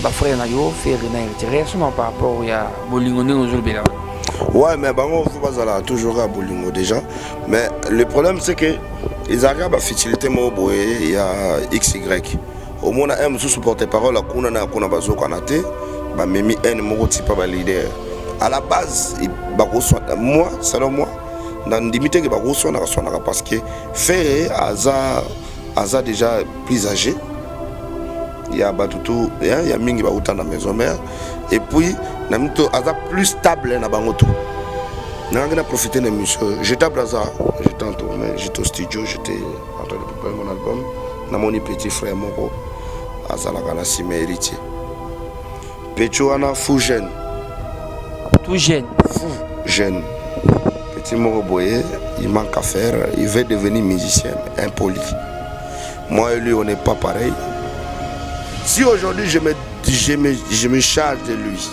ba frère na yo faire na réaction par rapport à bolingo ndenge ozolobela. Ouais, mais bango faut pas aller toujours à bolingo déjà, mais le problème c'est que les arabes a facilité mo boye il y a XY au moins un sous porte-parole à kuna na kuna bazo kanate ba memi un mo type ba leader à la base ba moi selon moi dans limité que ba na parce que faire aza déjà plus âgé. Il y a Batutu, il y a Mingi Bauta dans la maison mère. Et puis, Namito Aza plus stable dans Bangoto. Nous avons profité de l'émission. J'étais à Braza, j'étais au studio, j'étais en train de préparer mon album. Dans mon petit frère Moko, Aza la Sime héritier. Pécho Ana fou jeune. Tout jeune. Fou jeune. Petit Moko Boye, il manque à faire, il veut devenir musicien, impoli. Moi et lui, on n'est pas pareil. Si aujourd'hui je me charge de lui,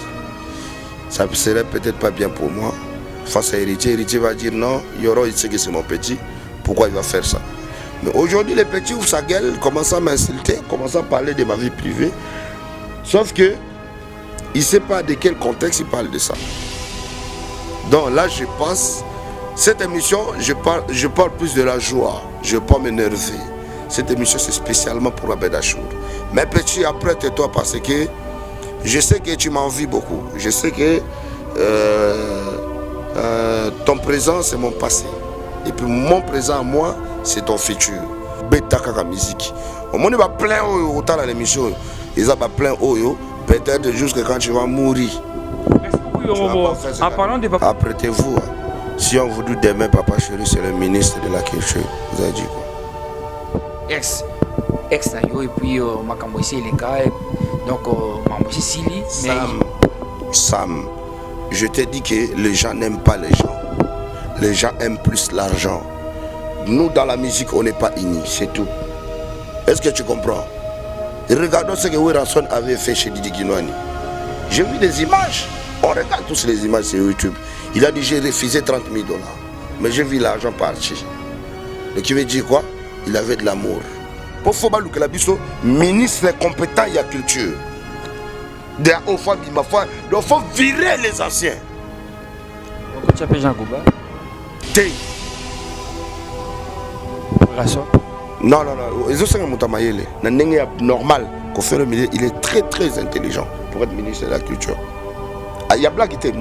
ça serait peut-être pas bien pour moi. Face à Héritier, Héritier va dire non, Yoro il sait que c'est mon petit, pourquoi il va faire ça? Mais aujourd'hui les petits ouvrent sa gueule, commencent à m'insulter, commencent à parler de ma vie privée. Sauf que il ne sait pas de quel contexte il parle de ça. Donc là je pense, cette émission, je parle plus de la joie, je ne veux pas m'énerver. Cette émission c'est spécialement pour Abed Achour. Mais petit, après tais-toi parce que je sais que tu m'envies beaucoup. Je sais que ton présent c'est mon passé. Et puis mon présent à moi c'est ton futur. Beta kaka musique. Au moins il va plein autant dans l'émission. Il va plein oyo. Peut-être jusqu'à quand tu vas mourir. En parlant de papa. Apprêtez-vous. Si on vous dit demain Papa Chéri c'est le ministre de la culture. Vous avez dit quoi? Ex na yo et puis makambo ici les gars donc mambo ici Sili Sam, je te dis que les gens n'aiment pas les gens. Les gens aiment plus l'argent. Nous dans la musique on n'est pas unis, c'est tout. Est-ce que tu comprends? Regardons ce que Weranson avait fait chez Didi Kinwani. J'ai vu des images. On regarde tous les images sur YouTube. Il a dit j'ai refusé $30 000. Mais j'ai vu l'argent partir. Donc qui veut dire quoi? Il avait de l'amour. Pour Foba Lukelabiso, ministre compétent et à culture. Il faut virer les anciens. Tu appelles Jean Gouba? Non. Ils ont normal. Il est très très intelligent pour être ministre de la culture. Il y a blague qui était.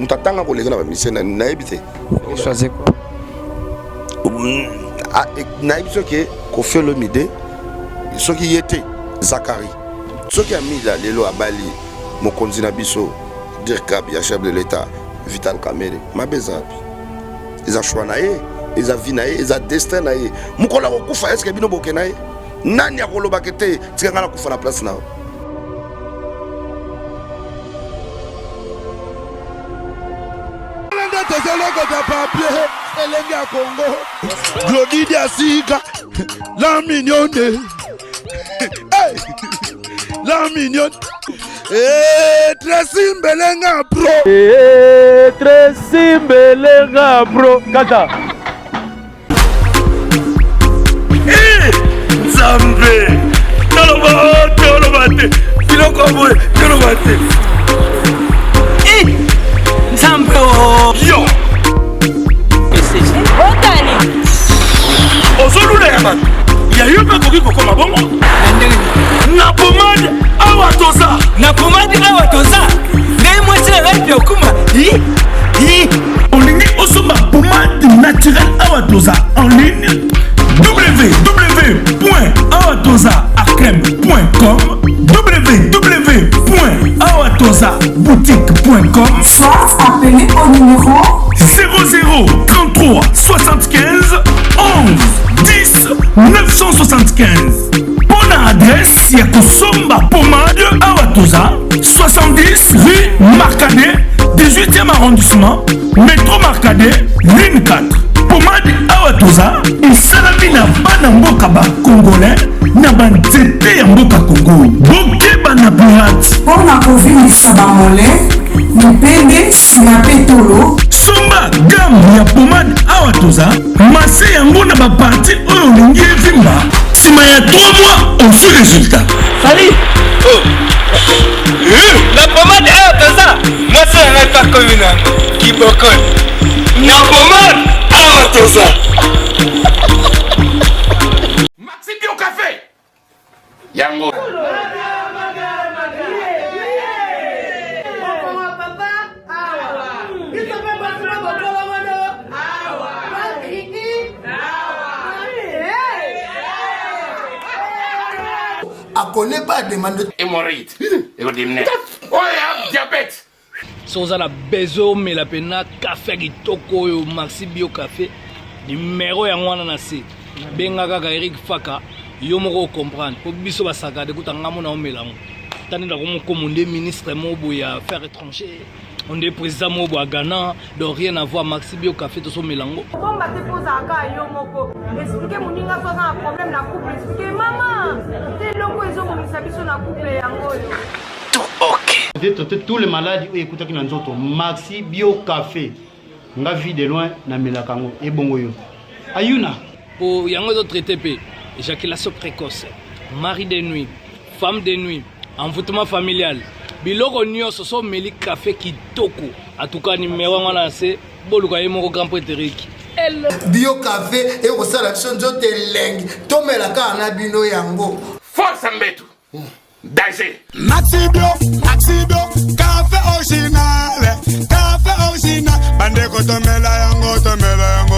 Il choisit quoi? Naïb Kofi Olomide, ce qui était Zakari, ce qui a mis là les lois à Bali, mon candidat Bisso, Dirkab, chef de l'État, Vital Kamere, ma besabi. Ils ont choisi naïe, ils ont vinaïe, ils ont destin naïe. Mon collègue Koufa, est-ce que Bino Bokenaï? Nani a Kolo Bakete, tu as Koufa la place là. Glody Diasiga, la mignonne, la mignonne, Tracy Mbelenga bro, Tracy Mbelenga bro, Kata. Zambe, Tolobate, Kilokoboy, Tolobate. Zambe, yo. Il y a eu un peu de comme bon. Na pomade awatoza. Na pomade awatoza. Mais moi c'est la bien kuma. On ligne osoma pomade naturelle awatoza en ligne www.awatozaakrem.com www.awatozaboutique.com. Soit appelé au numéro 00 33 75 11 10 975. Bonne adresse, il y a Kosomba Pomade Awatoza, 70 rue Marcadet, 18e arrondissement, métro Marcadet, ligne 4. Pomade Awatoza, et Salamina Banamboka Congolais, Nabanzete Mboka Congo, Boke Banabourat. pour la COVID Sabamole, Mupende, Sinapetolo. Somba gamme ya pomade Awatoza, masse yango na ba parti oyo lingi vimba. Sima ya 3 mois, on fait résultat. Salut. Nakomina, Kibokon, Napoman, Amatosa. Maxi Bio Café. Yango. A connaît pas demande Hémorroïde. Oh, diabète. Si vous avez besoin de la peine, café kitoko yo Maxi Bio Café, numéro ya ngwana na se. Benga kaka Eric Faka, yo moko comprendre. Pour biso ba sagade kuta ngamo na omelango. Tani na komo commander ministre mobo ya affaires étrangères. On est président mobo à Ghana, donc rien à voir Maxi Bio Café to so melango. Bon ba te posa ka yo moko. Expliquer moninga to na problème na couple. Expliquer maman. Te loko ezo ko misabiso na couple yango yo. Tous les malades écoutez qui n'ont Maxi Bio Café. Nga vie de loin na melakango et bongo yo. Ayuna. Pour yango de traiter pe éjaculation précoce, mari de nuit, femme de nuit, envoûtement familial. Biloko nyonso so meli café kitoko. En tout cas numéro ngana c'est boluka yemo grand prétérique. Bio Café et au selection de lengue. Tomelaka na bino yango. Force Mbetu. Danger. Maxi Bio, café original, bande kotomela yango,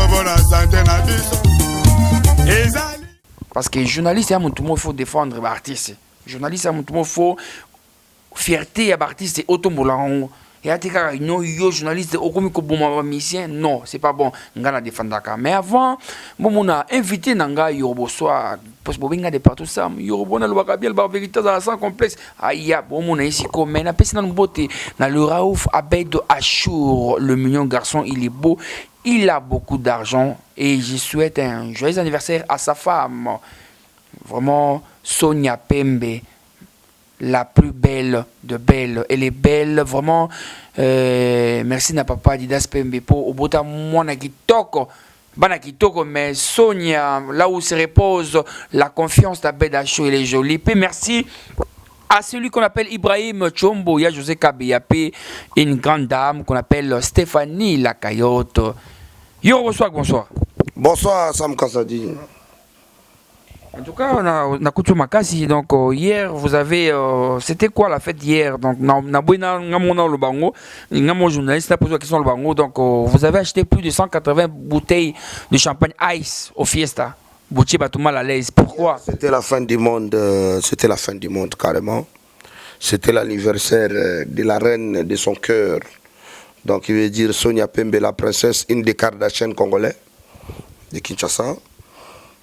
bona santé na biso. Parce que journaliste, il faut défendre l'artiste. Journaliste, il faut fierté à l'artiste et autombolango. Et à tes yo journaliste au comme bon musicien non c'est pas bon ngana défendre mais avant bon on a invité nanga yobo soit parce que bonga de partout ça yobo na lobaka bien la vérité ça sans complexe aya bon on a ici comme na pesi na beauté na le Raouf Abed Achour le mignon garçon il est beau il a beaucoup d'argent et je souhaite un joyeux anniversaire à sa femme vraiment Sonia Pembe, la plus belle de belle. Elle est belle, vraiment. Merci na papa Didas Pembe pour obota mwana kitoko. Bana kitoko, mais Sonia, là où se repose la confiance d'Abed Achour, elle est jolie. Puis merci à celui qu'on appelle Ibrahim Chombo, il y a José Kabeyapé, une grande dame qu'on appelle Stéphanie Lacayotte. Yo, bonsoir, bonsoir. Bonsoir, Sam Kassadi. En tout cas, on a coutume à Kassi. Donc, hier, vous avez. C'était quoi la fête hier? Donc, mon journaliste a posé la question au Bango. Donc, vous avez acheté plus de 180 bouteilles de champagne Ice au Fiesta. Boutier Batouma à l'aise. Pourquoi? C'était la fin du monde. C'était la fin du monde, carrément. C'était l'anniversaire de la reine de son cœur. Donc, il veut dire Sonia Pembe, la princesse, une des Kardashian congolais de Kinshasa.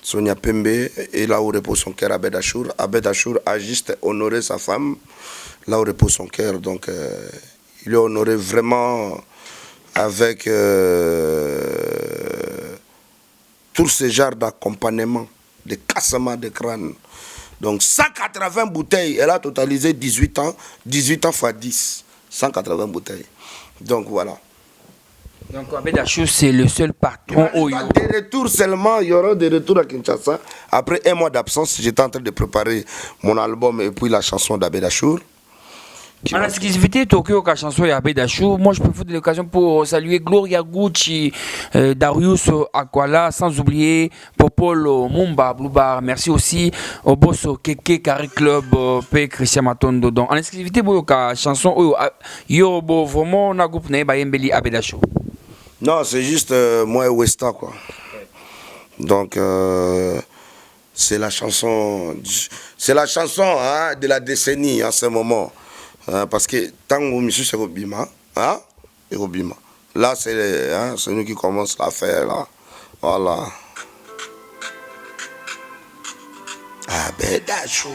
Sonia Pembe, et là où repose son cœur, Abed Achour. Abed Achour a juste honoré sa femme, là où repose son cœur. Donc, il l'a honoré vraiment avec tout ce genre d'accompagnement, de cassement de crâne. Donc, 180 bouteilles, elle a totalisé 18 ans x 10. 180 bouteilles. Donc, voilà. Donc, Abed Achour, c'est le seul patron au Yo. Des retours seulement, il y aura des retours à Kinshasa. Après un mois d'absence, j'étais en train de préparer mon album et puis la chanson d'Abed Achour. En exclusivité, Tokyo, la chanson d'Abed Achour, moi je profite de l'occasion pour saluer Gloria Gucci, Darius Aquala, sans oublier Popolo Mumba Blubar. Merci aussi au boss Keke Carré Club, P. Christian Matondo. Donc, en exclusivité, la chanson, yo, vraiment, on a groupe Naïba Abed Achour. Non, c'est juste moi et Westa, quoi. Donc, c'est la chanson hein, de la décennie en ce moment. Parce que tant que monsieur c'est Robima, hein, et Robima. Là, c'est nous qui commençons à faire, là. Voilà. Abed Achour.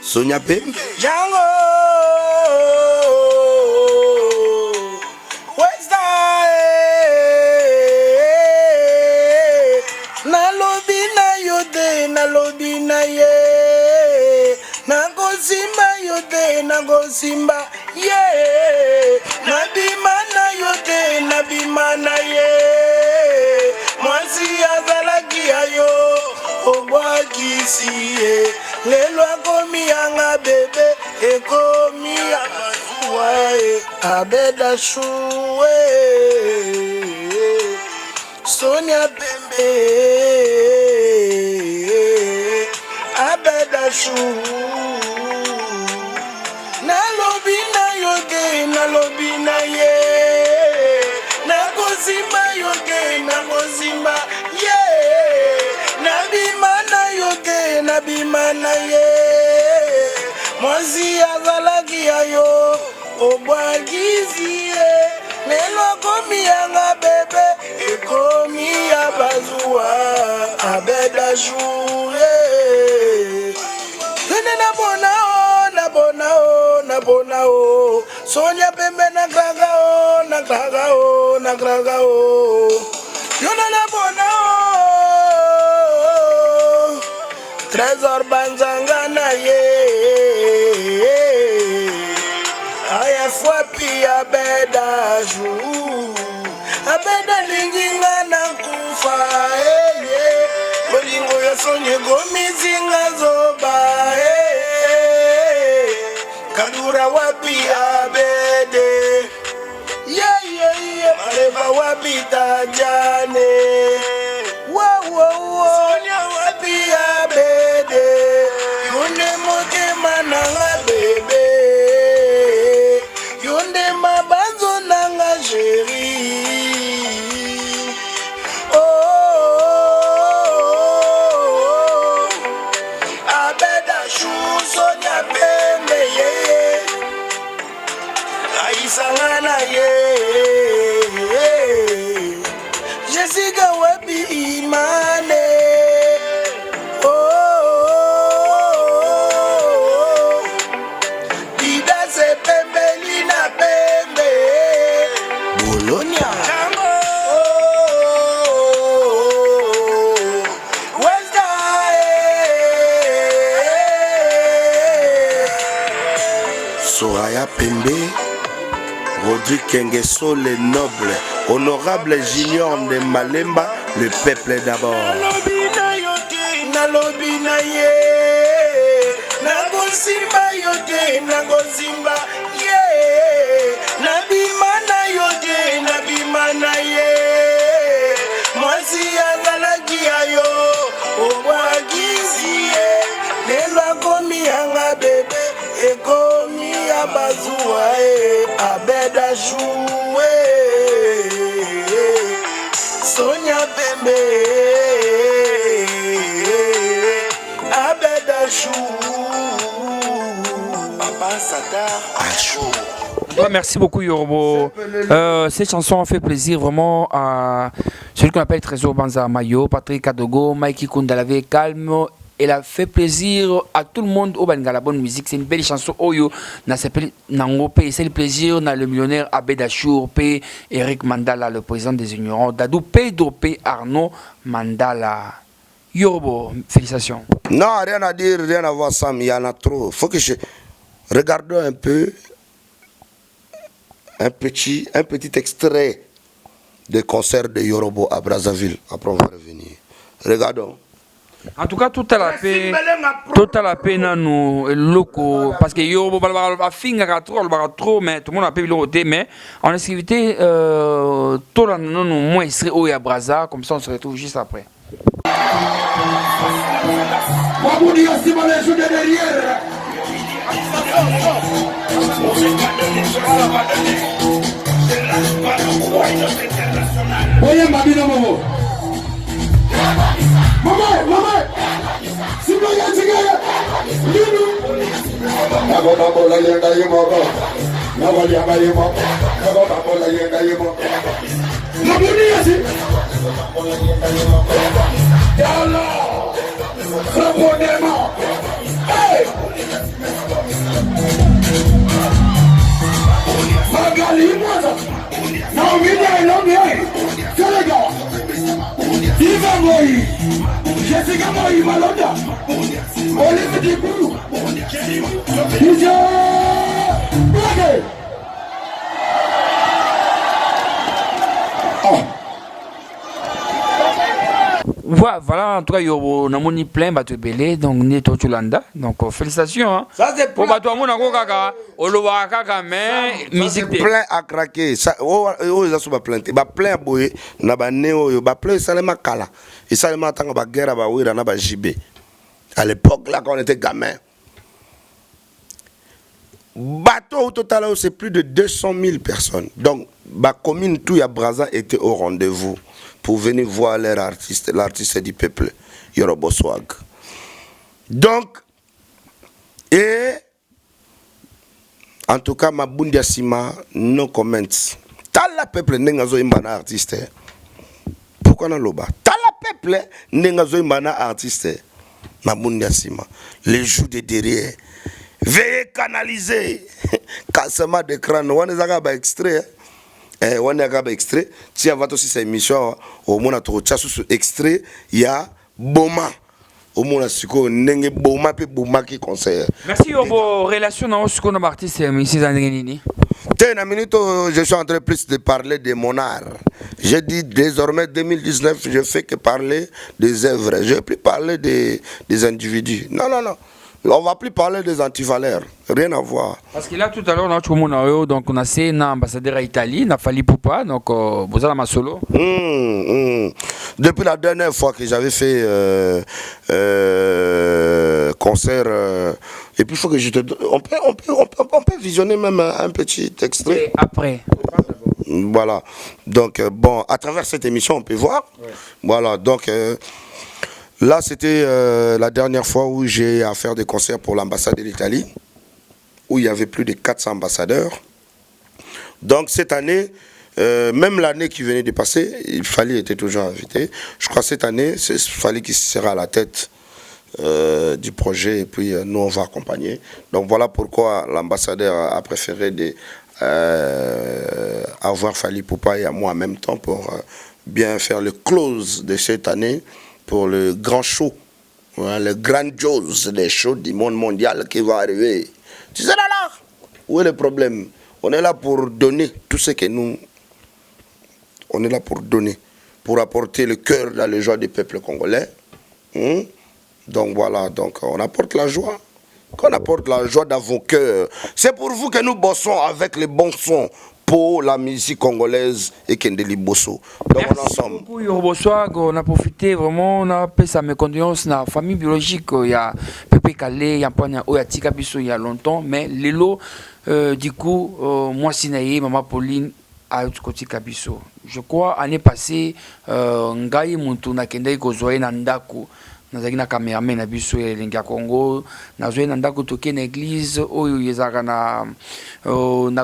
Sonia Pembe. Django. Nalobi na ye nagosimba yo te nagosimba ye nabima na yo te nabima na ye mwasi azalaki ayo obwakisi ye lelo akomi yanga bebe ekomi yanga Abeda Choué, Sonia Pembe, Abeda Chou. Nalobi na yoge, nalobi na ye, nakozimba yoge, nakozimba ye, nabima na yoge, nabima na ye, mozi azalaki ayo, obwagizi ye, lelo komi yanga bebe, ekomi ya bazua, Abeda Chou. Nabonao, Sonia Pembe na kragao, Yona nabonao, Trésor Banzanga na ye, aya fwapi Abeda Chou, Abeda linginga na kufa, bolingo ya Sonia gomizinga zoba, Kadura wapi Abede, Mareva wapi Tajane, Sonia wapi Abede, Yonde moke mananga bebe, Yonde mabanzo nanga chéri. Abeda Chou, Sonia Pembe, Aisangana ye, Jessica wapi Imane, Dida se Pembe Lina Pembe, Bologna, Soraya Pembe, Rodrigue Kengeso, les nobles, honorable Junior de Malemba, le peuple d'abord. Nalobi na ye, nagosimba yote, nagosimba ye, nabima na yote, nabima na ye, mwasi azalaki ayo, obwagizi ye, lelo akomi yanga bebe, ekomi ya bazua Abeda Chou, Sonia Pembe, Abeda Chou, Papa Sadar Achou. Merci beaucoup Yorobo. Cette chanson a fait plaisir vraiment à celui qu'on appelle Trésor Banza Mayo, Patrick Kadogo, Mikey Kundalave, Calme. Elle a fait plaisir à tout le monde au Bangala. La bonne musique, c'est une belle chanson. Oyo, na s'appelle Nangope. C'est le plaisir, na le millionnaire Abeda Chou, P. Eric Mandala, le président des ignorants. Dadou Pedro P. Arnaud Mandala. Yorobo, félicitations. Non, rien à dire, rien à voir, Sam. Il y en a trop. Faut que je. Regardons un peu. Un petit extrait des concerts de Yorobo à Brazzaville. Après, on va revenir. Regardons. En tout cas, tout à la peine, nous, loco, parce que Yorobo va finir trop, mais tout le monde a pu le mais en exclusivité, tout le monde moins serait au Brazza, comme ça on se retrouve juste après. Maman, si vous voulez tirer, Jessica Moi Malonda, Olivier Dibou, voilà, en tout cas, il y a plein de belé, donc on est au Tulanda. Donc félicitations. Hein. Ça c'est pour toi, mon kaka, olowa kaka mais musique plein à craquer. Ça ils sont plein. Ba plein boy na ba neo ba plein salema kala. Et salema tanga ba guerre ba wira na ba jibé. À l'époque là quand on était gamin. Bateau au total c'est plus de 200 000 personnes. Donc ma commune tout ya Brazza était au rendez-vous pour venir voir leur artiste, l'artiste du peuple, Yorobo Swag. Donc, et en tout cas, ma bundia sima, no comments. Tala peuple n'engazo imbana artiste. Pourquoi na loba? Tala peuple n'engazo imbana artiste. Ma bundia sima. Les joues de derrière. Veuillez canaliser. Cassement d'écran. On est à extrait. On est à extrait. Si on va aussi cette émission, au moins on a sous extrait. Il y a Boma. Au moins on a Boma puis Boma qui conseille. Merci pour relation dans ce qu'on a artiste ici à Nini. Une minute, je suis en train plus de parler de mon art. J'ai dit désormais 2019, je fais que parler des œuvres. Je ne vais plus parler des individus. Non, non, non. On ne va plus parler des antivaleurs. Rien à voir. Parce que là, tout à l'heure, donc on a essayé un ambassadeur à Italie, n'a fallu pas, donc vous avez ma solo. Depuis la dernière fois que j'avais fait concert, et puis il faut que je te donne. On peut visionner même un petit extrait. Et après. Voilà. Donc, bon, à travers cette émission, on peut voir. Ouais. Voilà. Donc. Là, c'était la dernière fois où j'ai à faire des concerts pour l'ambassade de l'Italie, où il y avait plus de 400 ambassadeurs. Donc cette année, même l'année qui venait de passer, il fallait être toujours invité. Je crois que cette année, il fallait qu'il sera à la tête du projet et puis nous, on va accompagner. Donc voilà pourquoi l'ambassadeur a préféré avoir Fally Ipupa et à moi en même temps pour bien faire le close de cette année. Pour le grand show, le grandiose des shows du monde mondial qui va arriver. Tu sais là, où est le problème? On est là pour donner tout ce que nous... On est là pour donner, pour apporter le cœur dans les joies du peuple congolais. Donc voilà, donc on apporte la joie. Qu'on apporte la joie dans vos cœurs. C'est pour vous que nous bossons avec les bons sons. Pour la musique congolaise et Kendeli Bosso. Donc on est ensemble. Beaucoup Yorobo Swag, on a profité vraiment, on a fait sa méconnaissance dans la famille biologique. Il y a Pepe Kalé, il y a Panya Oyatika Bisso il y a longtemps, mais Lelo, du coup, moi Sinaïe, Maman Pauline, à Koti Kabiso. Je crois, l'année passée, Ngaï Muntu Nakendei Gozoé Nandaku. Nazaki na cameraman na biso ya Linga Congo nazwe na ndako toke na église oyo yezaka na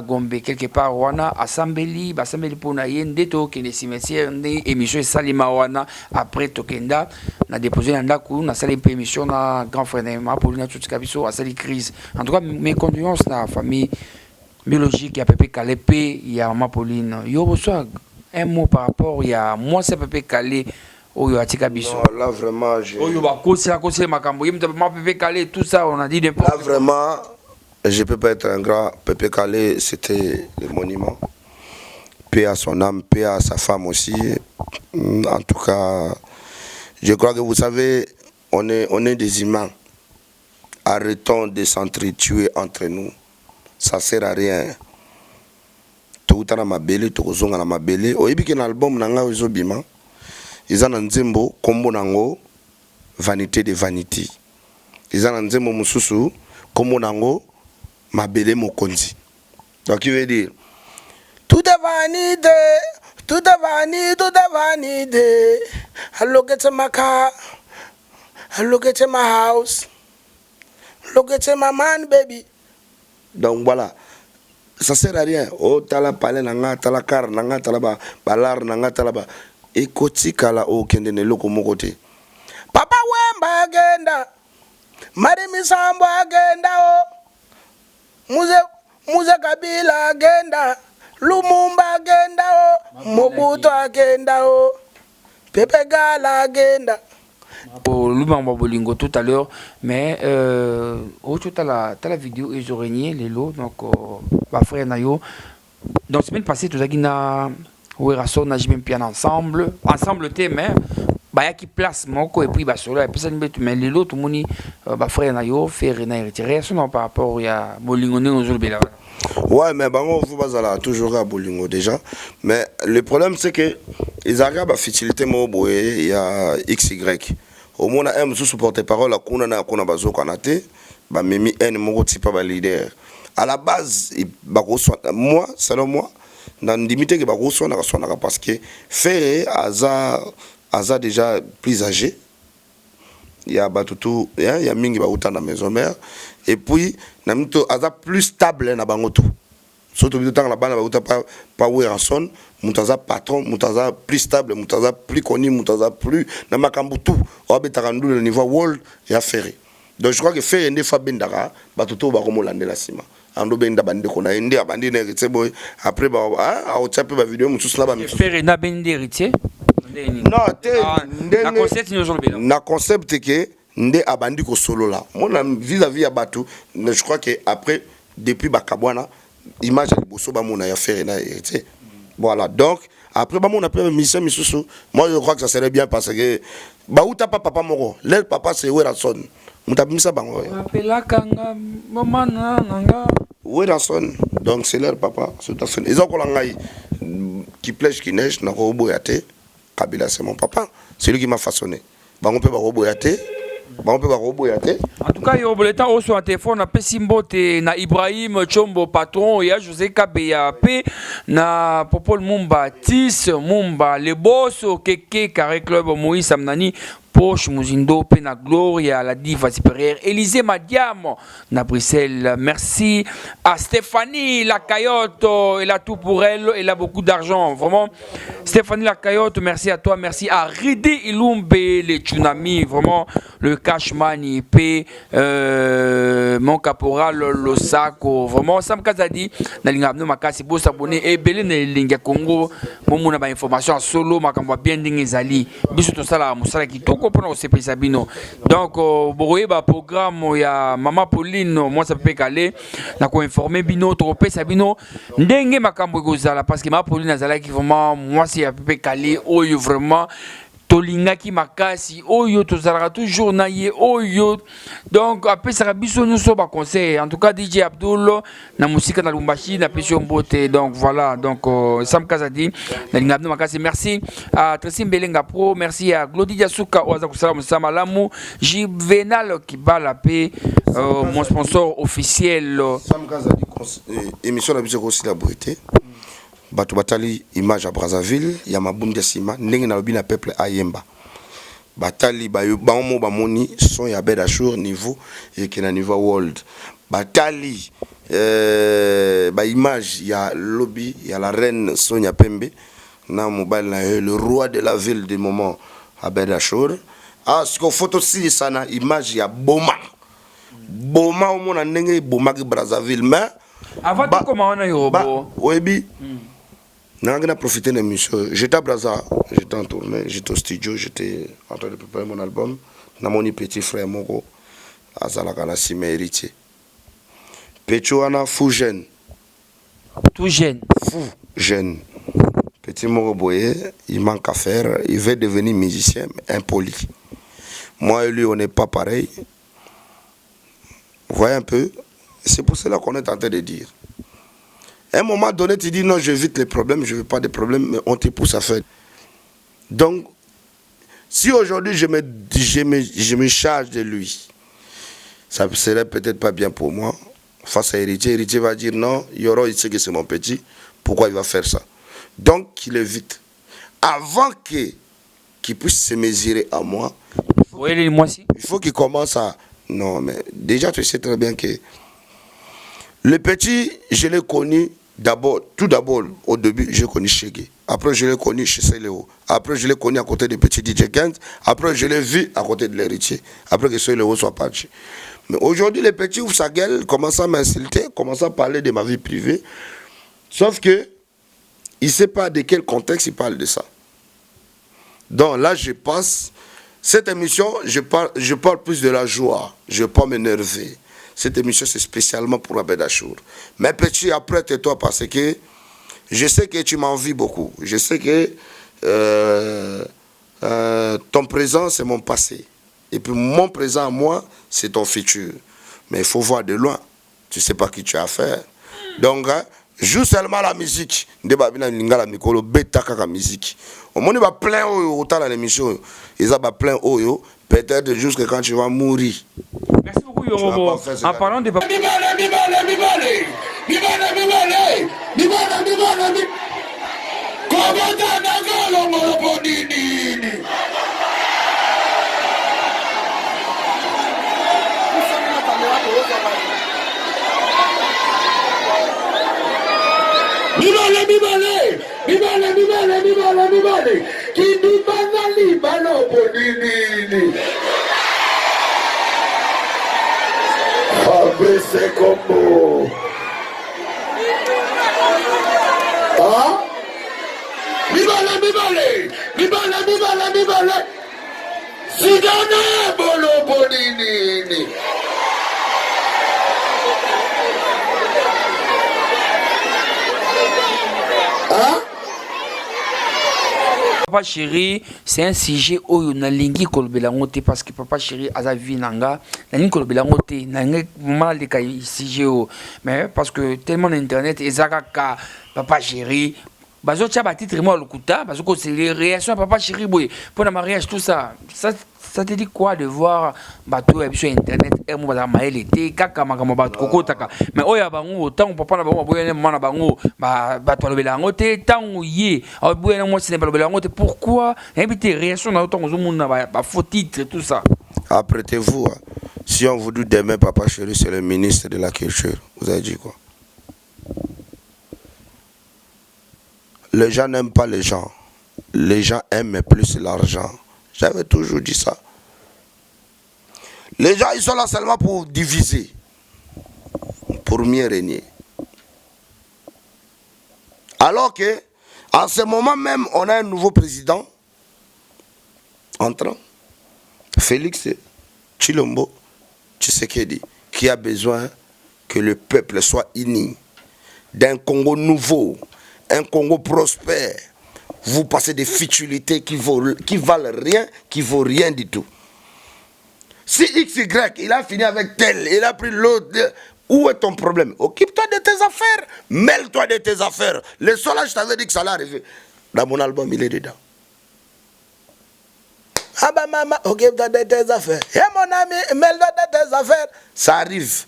Gombe quelque part wana assemblée basambeli pona yende to kende cimetière nde émission salima wana après tokenda na déposer na ndako na sala émission na grand frère ma Pauline tutika biso asali crise. En tout cas mes condoléances na famille biologique ya Pepe Kalé pe ya Maman Pauline. Yo reçois un mot par rapport ya moi c'est Pepe Kalé. Non, là vraiment, tout ça, on a dit de là vraiment, je peux pas être un grand. Pepe Kalé, c'était le monument. Paix à son âme, paix à sa femme aussi. En tout cas, je crois que vous savez, on est des humains. Arrêtons de s'entretuer entre nous. Ça sert à rien. Tout à ma belle, tout à ma belle. Au début, un album, nanga uzobima. Ils ont un nzembo kombo nango vanité de vanité. Ils ont un nzembo mususu kombo nango mabele mokonzi. Donc il veut dire tout est vanité, tout est vanité, tout est vanité. I look at my car, I look at my house, look at my man baby. Donc voilà. Ça sert à rien. Oh tala palais nanga, tala car nanga, tala balar nanga, tala ba. Ekoti kala o kende ne loko mokote. Papa Wemba agenda. Mari Misambo agenda o. Muze Kabila agenda. Lumumba agenda o. Mobutu agenda o. Pepe Gala agenda. Lumumba Bolingo tout à l'heure, mais tout à la vidéo ils ont régné les lots donc ma frère Nayo. Donc semaine passée tout ça qui n'a oui, on a même bien ensemble, thé, mais bayaki place moko et puis basolo et puis ça nibetu mais lelo tout moni ba frère na yo faire na retirer ça non par rapport ya bolingo ndenge ozolobela. Ouais, mais bango vous bazala toujours à bolingo déjà, mais le problème c'est que ils arrivent à faciliter mo boye il y a XY au moins un sous porte parole à kuna na kuna bazo kanate ba memi en mo tipa ba leader à la base moi selon moi dans limité que ba na parce que faire Aza déjà plus âgé, il y a Batutu, il y a Mingi Bauta dans la maison mère, et puis Aza plus stable dans Bangoto. Surtout que la bande Bauta pas où en son, Mutaza patron, Mutaza plus stable, Mutaza plus connu, Mutaza plus dans Makambutu, Obetarandu le niveau world et à Ferré. Donc je crois que Ferré n'est pas Bendara, Batutu Baromo Lande la Sima. Ando benda bande kona indi abandi na héritier boy après ba a otchape ba vidéo mutu sala ba Ferré na bende héritier. Non, na concept que nde abandi ko solo là. Mon vis-à-vis à Batu, je crois que après depuis Bakabwana, image de bosso ba mon ya faire na héritier. Voilà, donc après ba mon appelle mission misusu, moi je crois que ça serait bien parce que ba uta papa moko, leur papa c'est Werason. Mutabimisa bango. Appela kanga maman nanga. Werason, donc c'est leur papa, c'est ça. Ils ont kolanga qui plèche qui neige na ko boyate. Kabila c'est mon papa, c'est lui qui m'a façonné. Bango peut baroboyate, bango peut baroboyate. En tout cas, il y a le temps où sur un téléphone, na Pesimbote, na Ibrahim Chombo patron, il y a José KBAP, na Popol Mumba Tis, Mumba le boss, Keke Carré Club Moïse Samnani. Poche Muzindo Pena Gloria la diva supérieure Élisée Madiamo na Bruxelles. Merci à Stéphanie la Cayotte, elle a tout pour elle, elle a beaucoup d'argent vraiment. Stéphanie la Cayotte, merci à toi, merci à Ridi Ilumbe les Tsunami, vraiment le Cashman IP, mon caporal Losako, vraiment Sam Kazadi na linga no makasi bo s'abonner et belé na linga Congo mon ba information solo makambo bien dingi ezali biso to sala musala kitoko pour CP Sabino. Donc boye ba programme ya Mama Pauline moi ça peut caler na ko informer bino tropé Sabino ndenge makambo kozala parce que Mama Pauline azala qui vraiment moi c'est à peu caler oyo vraiment tolingaki makasi oyo tozalaka toujours na ye oyo donc après ça biso nous so ba conseil en tout cas DJ Abdul na musika na Lumbashi na Pession Mbote donc voilà donc Sam Kazadi na lingabno makasi merci à Tracy Mbelenga Pro merci à Glodia Souka oza kusala Sama Lamu Juvenal Kibala pe mon sponsor officiel Sam Kazadi émission la biso aussi la beauté. Batu batali image à Brazzaville, il y a Mabundia Sima, ndenge na lobi na peuple Ayemba. Batali baomo bamoni son ya Bedachur niveau et qui na niveau world. Batali ba image ya lobby, il y a la reine Sonia Pembe na mobile na le roi de la ville du moment à Bedachur. Ah ce qu'on photo si sana image ya Boma. Boma au mona ndenge Boma ki Brazzaville mais avant de comment on a yo Webi N'a profité de l'émission. J'étais à Brazza, j'étais en tournée, j'étais au studio, j'étais en train de préparer mon album. N'a mon petit frère Moko, Azalakana Sime héritier. Pechuana fou jeune. Tout jeune. Fou jeune. Petit Moko Boye, il manque à faire, il veut devenir musicien, mais impoli. Moi et lui, on n'est pas pareil. Vous voyez un peu? C'est pour cela qu'on est en train de dire. À un moment donné, tu dis non, j'évite les problèmes, je ne veux pas de problèmes, mais on te pousse à faire. Donc, si aujourd'hui je me charge de lui, ça ne serait peut-être pas bien pour moi. Face à Héritier, Héritier va dire non, Yoro, il sait que c'est mon petit, pourquoi il va faire ça? Donc, qu'il évite. Avant qu'il puisse se mesurer à moi, il faut qu'il commence à... Non, mais déjà, tu sais très bien que le petit, je l'ai connu d'abord, tout d'abord, au début, j'ai connu Chegué. Après, je l'ai connu chez Céléo. Après, je l'ai connu à côté de petit DJ Kent. Après, je l'ai vu à côté de l'héritier. Après que Céléo soit parti. Mais aujourd'hui, les petits ouvrent sa gueule, commencent à m'insulter, commencent à parler de ma vie privée. Sauf que, il ne sait pas de quel contexte il parle de ça. Donc là, je passe. Cette émission, je parle plus de la joie. Je ne veux pas m'énerver. Cette émission, c'est spécialement pour Abedachur. Mais petit, après, tais-toi parce que je sais que tu m'envies beaucoup. Je sais que ton présent, c'est mon passé. Et puis mon présent à moi, c'est ton futur. Mais il faut voir de loin. Tu ne sais pas qui tu as affaire. Donc, joue seulement la musique. La musique. Au moins, il va plein autant dans l'émission. Il va plein haut. Peut-être jusqu'à quand tu vas mourir. Merci beaucoup, Yorobo. En parlant de... Fabrice Combo. Ah? Mibale. Sidana bolo bonini. Hein? Papa Chéri, c'est un sujet où on a lingi kolbelangote parce que Papa Chéri a vu nanga, lingi kolbelangote, nanga mal de kai sujet mais parce que tellement d'internet ezaka Papa Chéri, bazo tia ba titre moi lokuta, parce que c'est les réactions à Papa Chéri boy pour le mariage tout ça. Ça te dit quoi de voir bateau sur internet et moi dans ma l'été kaka makamo bateau kokotaka mais oya bango autant papa na bango boyene mwana bango bateau belangote tango yé boyene moi c'est belangote pourquoi inviter réaction na autant monde na ba faux titre tout ça. Apprêtez-vous, si on vous dit demain Papa Chéri c'est le ministre de la culture, vous avez dit quoi? Les gens n'aiment pas les gens aiment plus l'argent. J'avais toujours dit ça. Les gens, ils sont là seulement pour diviser, pour mieux régner. Alors que, en ce moment même, on a un nouveau président entrant, Félix Tshilombo Tshisekedi, qui a besoin que le peuple soit uni, d'un Congo nouveau, un Congo prospère. Vous passez des futilités qui valent rien, qui vaut rien du tout. Si XY, il a fini avec tel, il a pris l'autre, où est ton problème? Occupe-toi de tes affaires, mêle-toi de tes affaires. Le solage, je t'avais dit que ça allait arriver. Dans mon album, il est dedans. Ah bah maman, occupe-toi de tes affaires. Et mon ami, mêle-toi de tes affaires. Ça arrive.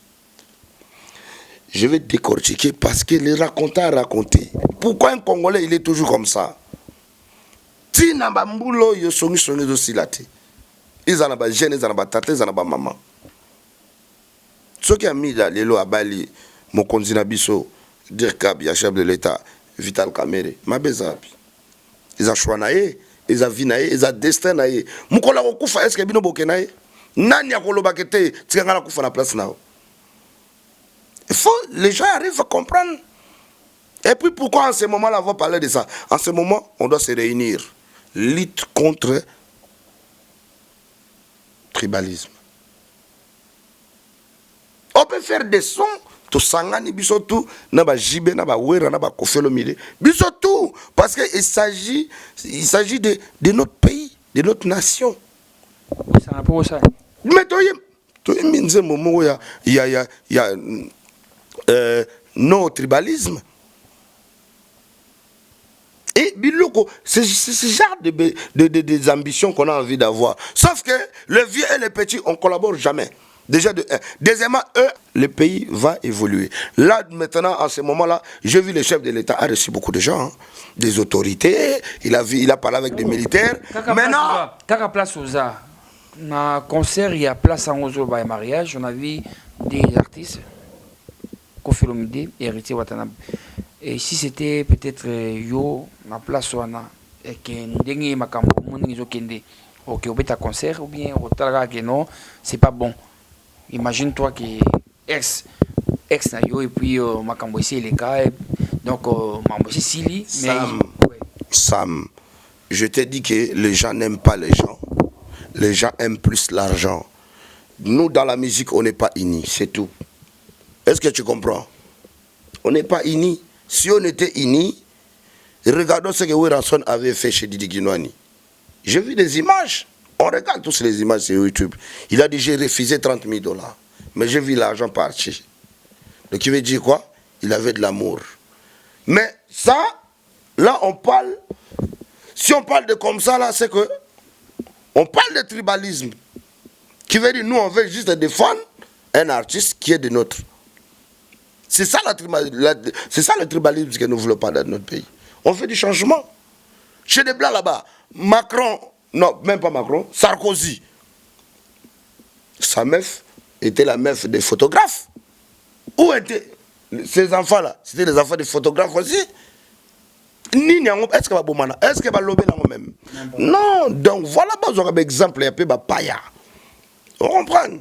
Je vais décortiquer parce que les racontants a raconté. Pourquoi un Congolais, il est toujours comme ça? Si namba mbulo yo songi aussi la te. Ils en ont pas jeunes, ils en ont pas tata, ils en ont pas maman. Ce qui a mis là les lois à Bali, mon konzina biso, Dirkab, ya chef de l'État, Vital Kamerhe, ma bezabi. Ils ont choix naé, ils ont vie naé, ils ont destin naé. Mukola okufa est-ce que bino bokenaé? Nani akolo bakete, tika na kufa na place nao. Il faut les gens arrivent à comprendre. Et puis pourquoi en ce moment-là on va parler de ça? En ce moment, on doit se réunir. Lutte contre tribalisme. On peut faire des sons, tout sangani bisotou, naba jibe, naba wera, naba kofelo mide, bisotou, parce qu'il s'agit de notre pays, de notre nation. Ça n'a pas ça. Mais toi, minze momo il y a non tribalisme. Et Biloko, c'est ce genre des ambitions qu'on a envie d'avoir. Sauf que le vieux et le petit, on ne collabore jamais. Déjà de un. Deuxièmement, le pays va évoluer. Là, maintenant, en ce moment-là, j'ai vu le chef de l'État a reçu beaucoup de gens, hein, des autorités, il a parlé avec des militaires. Maintenant... Kaka place aux arts. Dans le concert, il y a place en Ozo et mariage. On a vu des artistes, Koffi Olomide, Héritier Watanabe. Et si c'était peut-être yo, la place wana, et que n'dengi makambo, moni zo kende, ok, au bêta concert ou bien au talaga que non, c'est pas bon. Imagine-toi que ex na yo et puis makambo ici les cas, donc mambo ici Sili. Sam, je te dis que les gens n'aiment pas les gens aiment plus l'argent. Nous dans la musique on n'est pas unis, c'est tout. Est-ce que tu comprends? On n'est pas unis. Si on était unis, regardons ce que Weranson avait fait chez Didi Guinouani. J'ai vu des images. On regarde tous les images sur YouTube. Il a dit j'ai refusé 30 000 $. Mais j'ai vu l'argent partir. Donc il veut dire quoi? Il avait de l'amour. Mais ça, là on parle, si on parle de comme ça là, c'est que on parle de tribalisme. Qui veut dire nous on veut juste défendre un artiste qui est de notre. C'est ça, c'est ça le tribalisme que nous ne voulons pas dans notre pays. On fait du changement. Chez des Blancs là-bas, Macron, non, même pas Macron, Sarkozy. Sa meuf était la meuf des photographes. Où étaient ces enfants-là? C'était les enfants des photographes aussi. Est-ce que va bomana? Est-ce que va lober là même? Non, donc voilà, vous avez un exemple, il y a peu de paya. On comprend?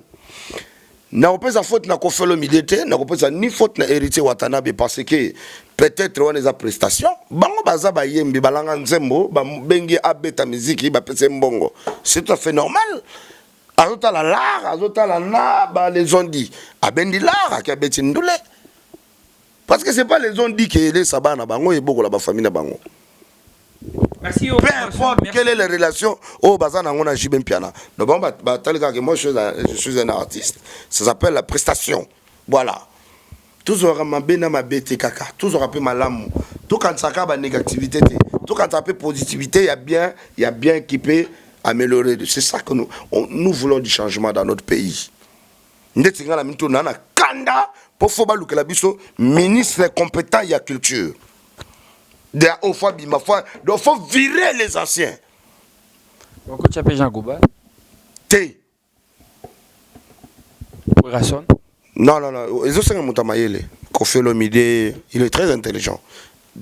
Na pas sa faute na kofelo midete, na pas sa ni faute na héritier Watanabe parce que peut-être on a des prestations. Bango baza ba yembi balanga nzembo, ba bengi abeta musique ba pese mbongo. C'est tout à fait normal. Azota la lar, azota la na ba les ont dit. Abendi lar ka beti ndule. Parce que c'est pas les ont dit que les sabana bango et beaucoup la ba famille na bango. Merci. Peu importe quelle est la relation au bazar on a Jibem Piana. Donc bon moi je suis un artiste. Ça s'appelle la prestation. Voilà. Tous aura ma bena ma bête kaka. Tous aura peu malamu. Tout quand ça a négativité, tout quand ça a positivité, il y a bien qui peut améliorer. C'est ça que nous voulons du changement dans notre pays. Ndetinga la minto nana kanda pour foba lukela biso ministre compétent ya culture. Il faut virer les anciens. Pourquoi tu appelles Jean Gouba? T. Non. Ils ont 5 moutamayele. Kofi Olomide, il est très intelligent.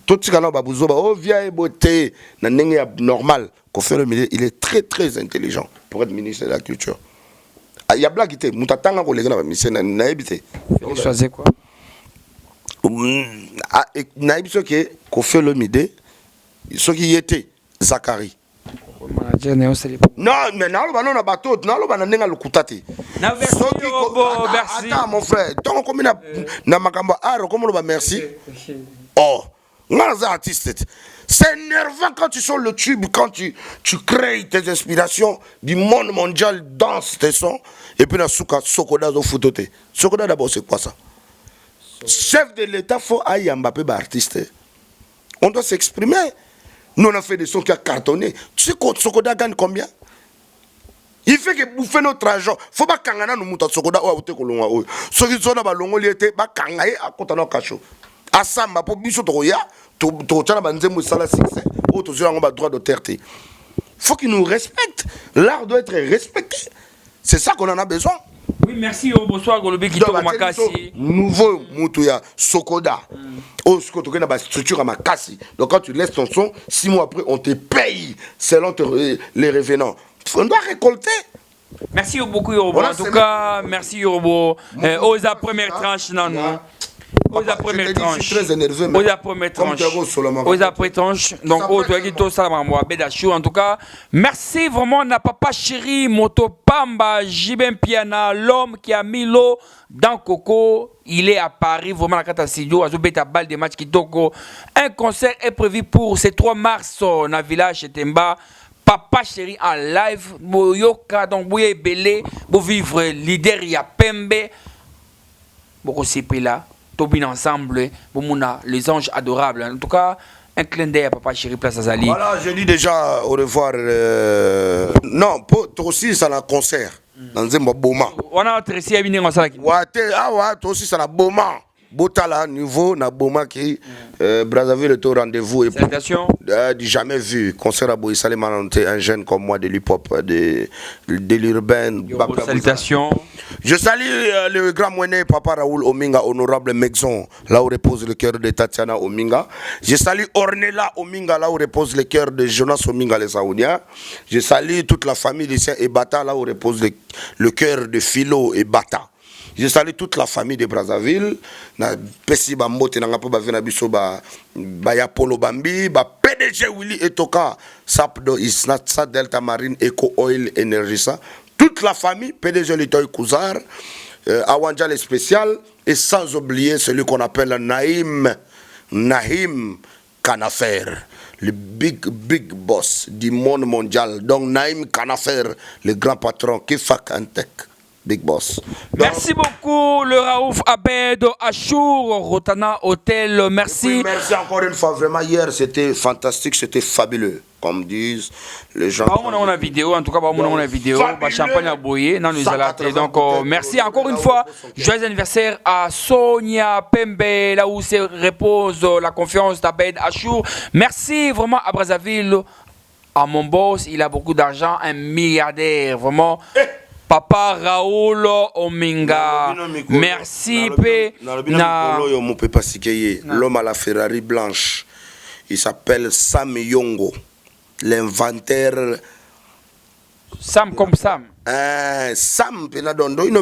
Tout ce qu'on a besoin, oh vieille beauté, normal. Kofi Olomide, il est très très intelligent pour être ministre de la culture. Il y a blague qui était, moutatanga ko legana ba mission na habité. Il choisit quoi? Naïbso qui est Kofi Olomide, ce qui était Zachary. Non, mais non, on a bateau, non, on a nenga lukutate. Merci. Attends, mon frère, donc comme na makamba aro, comme on va merci. Oh, on a artiste. C'est énervant quand tu sors le tube, quand tu crées tes inspirations du monde mondial dans tes sons, et puis na souka sokoda zo futote. Sokoda d'abord c'est quoi ça? Chef de l'État, faut aller Mbappé artiste. On doit s'exprimer. Nous on a fait des sons qui ont cartonné. Tu sais Sokoda gagne combien? Il fait que bouffer notre argent. Faut pas kangana nous mouta Sokoda ou te kolonga ou. Ce qui sont dans longo liete ba kangaye à kotana kacho. Asamba pour biso toya to tchala banzemu sala succès. O to zira ngomba droit d'auteur. Faut qu'ils nous respectent. L'art doit être respecté. C'est ça qu'on en a besoin. Oui, merci. Bonsoir, Golobi Kito Makasi. Nouveau Moutouya, Sokoda. Oh, ce que tu as une structure à Makasi. Donc, quand tu laisses ton son, 6 mois après, on te paye selon les revenants. On doit récolter. Merci beaucoup, Yorobo. En tout cas, merci, Yorobo. Aux première tranche, non. Aux première tranche. Je suis très énervé. Aux première tranche. Aux après tranche. Donc, au Toagito Salamamwa, Bedachou. En tout cas, merci vraiment à papa chéri, Moto Pamba, Jibem Piana, l'homme qui a mis l'eau dans Coco. Il est à Paris, vraiment la carte studio. À Zobeta Bal des matchs Kitoko. Un concert est prévu pour ce 3 mars dans le village Temba. Papa chéri en live. Moyoka, donc, vous êtes belé. Vous vivre leader, il y a Pembe. Beaucoup de là. Tobin ensemble, les anges adorables. En tout cas, un clin d'œil à Papa Chéri Place Azali. Voilà, je dis déjà au revoir. Non, toi aussi, ça a un concert. Dans un Boma. On a intéressé à venir en salle. Ouais, toi aussi, ça a un Boma. Botala, niveau, na Boma qui Brazzaville est au rendez-vous. Salutations. Jamais vu. Concert à Boïsale Mananté, un jeune comme moi de l'hip-hop, de l'urbain. Salutations. Je salue le grand moiné Papa Raoul Ominga, honorable Maison, là où repose le cœur de Tatiana Ominga. Je salue Ornella Ominga, là où repose le cœur de Jonas Ominga, les Saoudiens. Je salue toute la famille des Ebata, là où repose le cœur de Philo et Bata. Je salue toute la famille de Brazzaville. Na pesi ba mbote na ngapo ba vena biso ba ya Polo Bambi, ba PDG Willy Etoka, Sapdo Isnatsa Delta Marine Eco Oil Energy ça. Toute la famille, PDG Litoy Kouzar, Awanja les spécial, et sans oublier celui qu'on appelle Nahim Kanafer, le big boss du monde mondial. Donc Naïm Kanafer, le grand patron qui fait Antec, big boss. Donc, merci beaucoup, le Raouf Abed Achour, Rotana Hotel, merci. Oui, merci encore une fois, vraiment hier c'était fantastique, c'était fabuleux. Comme disent les gens. On a une vidéo, en tout cas, on a une vidéo. Champagne à boyer, non, nous allons. Donc, merci encore une fois. Joyeux anniversaire à Sonia Pembe, là où se repose la confiance d'Abed Achour. Merci vraiment à Brazzaville, à mon boss. Il a beaucoup d'argent, un milliardaire, vraiment. Papa Raoul Ominga, merci. L'homme à la Ferrari blanche, il s'appelle Sam Yongo. L'inventaire Sam comme Sam. Sam Penadondo, il ne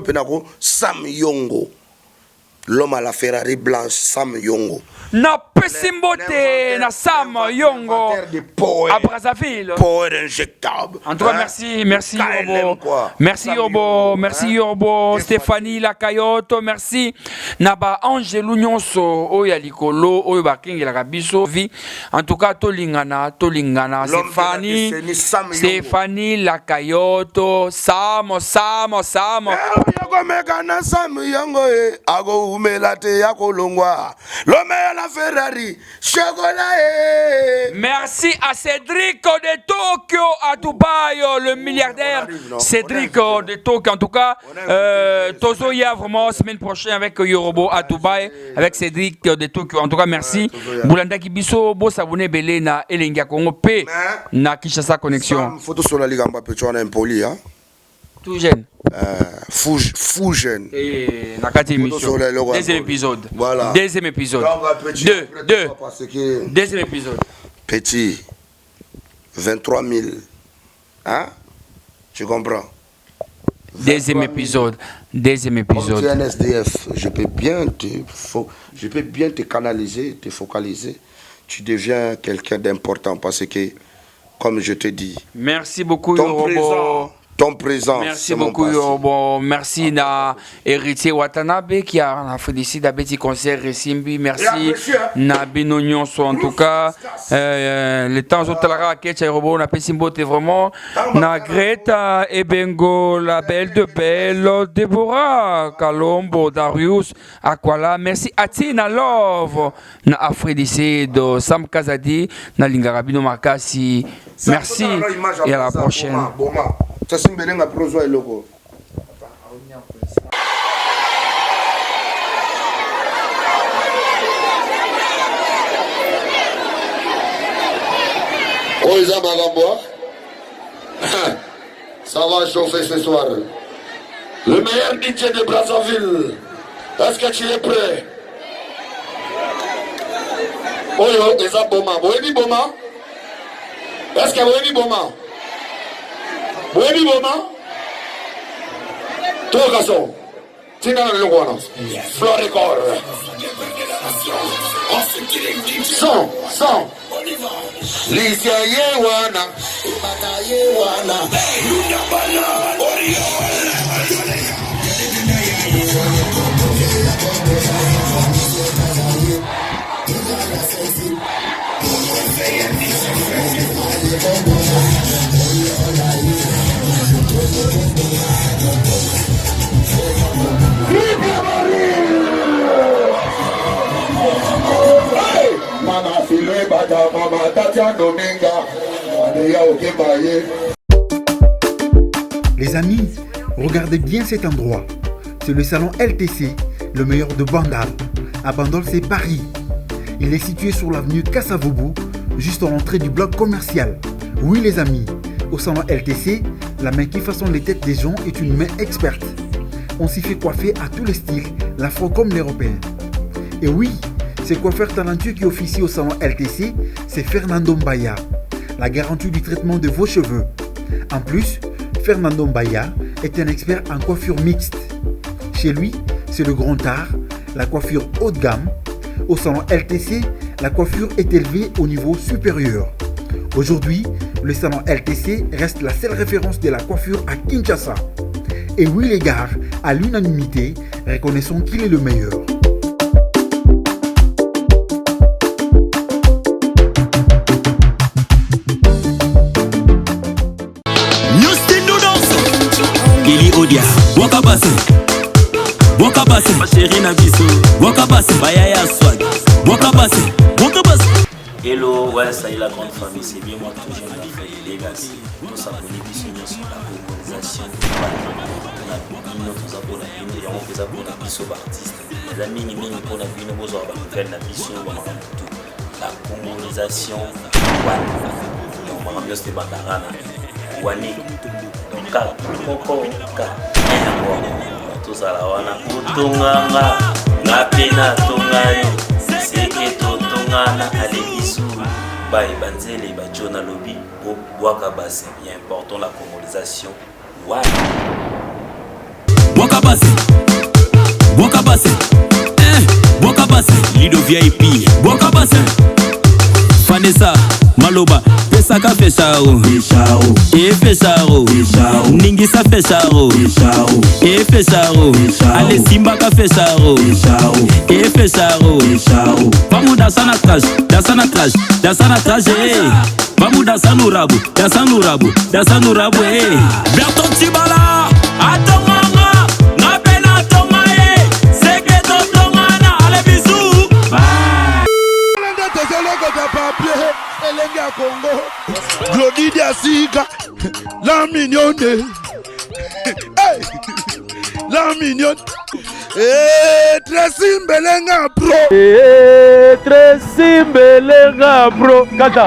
Sam Yongo. L'homme à la Ferrari blanche, Sam Yongo. Na Pesimbote, na Sam Yongo. À Brazzaville. Power injectable. En tout cas, merci Yorbo. Merci Yorbo, merci Yorbo. Stéphanie Lakayoto, merci. Naba Angelou Nyonso, Oya Likolo, Oya Baking la Rabiso. Vi. En tout cas, Tolingana. Stéphanie Lakayoto, Sam. La Ferrari, chocolat. Merci à Cédric de Tokyo, à Dubaï, le milliardaire Cédric de Tokyo. En tout cas, Tozoya vraiment semaine prochaine avec Yorobo à Dubaï, avec Cédric de Tokyo. En tout cas, merci. Boulanda Kibiso, Bo Sabone Belé na Elenga Congo P na Kinshasa Connexion. Photo sur la Ligue en bas, tu as un poli, hein? Tout jeune. Fou jeune. Et Nakati émission. Deuxième épisode. Voilà. Deuxième épisode. Deuxième épisode. Petit. 23 000. Hein? Tu comprends? Deuxième épisode. Deuxième épisode. Comme tu es un SDF, je peux bien te canaliser, te focaliser. Tu deviens quelqu'un d'important parce que, comme je te dis. Merci beaucoup, Yorobo. Ton présent. Merci beaucoup, Yorbo. Merci na héritier Watanabe qui a fait ici d'abeti concert Resimbi. Merci na Binognon en tout cas. Le temps où la Ketcha Yorbo na Pesimbote vraiment. Na Greta Ebengo, la belle de Belle, Deborah Kalombo, Darius Aquala. Merci à Tina Love na Afridisi de Sam Kazadi na Lingarabino Makasi. Merci et à la prochaine. Ça c'est bien la proso et logo. Oh, Isa Magamboa. Ça va chauffer ce soir. Le meilleur DJ de Brazzaville. Est-ce que tu es prêt? Oh, Isa Boma. Boebi Boma. Est-ce que Boebi Boma? Boebi Boma. Toi, garçon. Tina le Luguano. Floricor. Son. Lisia Yewana. Mata Yewana. Luna Bala. Les amis, regardez bien cet endroit. C'est le salon LTC, le meilleur de Bandal. À Bandal, c'est Paris. Il est situé sur l'avenue Kassavoubou, juste à l'entrée du bloc commercial. Oui les amis, au salon LTC, la main qui façonne les têtes des gens est une main experte. On s'y fait coiffer à tous les styles, l'afro comme l'européen. Et oui, ce coiffeur talentueux qui officie au salon LTC, c'est Fernando Mbaya, la garantie du traitement de vos cheveux. En plus, Fernando Mbaya est un expert en coiffure mixte. Chez lui, c'est le grand art, la coiffure haut de gamme. Au salon LTC, la coiffure est élevée au niveau supérieur. Aujourd'hui, le salon LTC reste la seule référence de la coiffure à Kinshasa. Et oui les gars, à l'unanimité, reconnaissons qu'il est le meilleur. Cambodia. Boka basse. Boka basse. Ma chérie na biso. Boka basse. Bayaya swag. Boka basse. Boka basse. Hello, ouais, ça y est la grande famille, c'est bien moi toujours la famille Legacy. Nous sommes sur la colonisation. Nous avons artistes. Les amis, nous la colonisation. Baye Banzele, Bajona Lobby, pour Boaka Basse, il est important la colonisation. Ouais. Boaka Basse, Boaka Basse, Boaka Basse, Lido VIP, Boaka Basse, Vanessa, Maloba, Pesaka Fecharo, et Fecharo, Ningisa Fecharo, et Fecharo, Ale Simbaka Fecharo, et Fecharo, vamos dançar na traje, vamos dançar no rabo, Berton Tibala, Atomanga, na pena tomae, segredo tomana, ale bisou. Congo, Glody Diasiga, la mignonne, hey, la mignonne, Tracy Mbelenga bro, Tracy Mbelenga bro, Kata.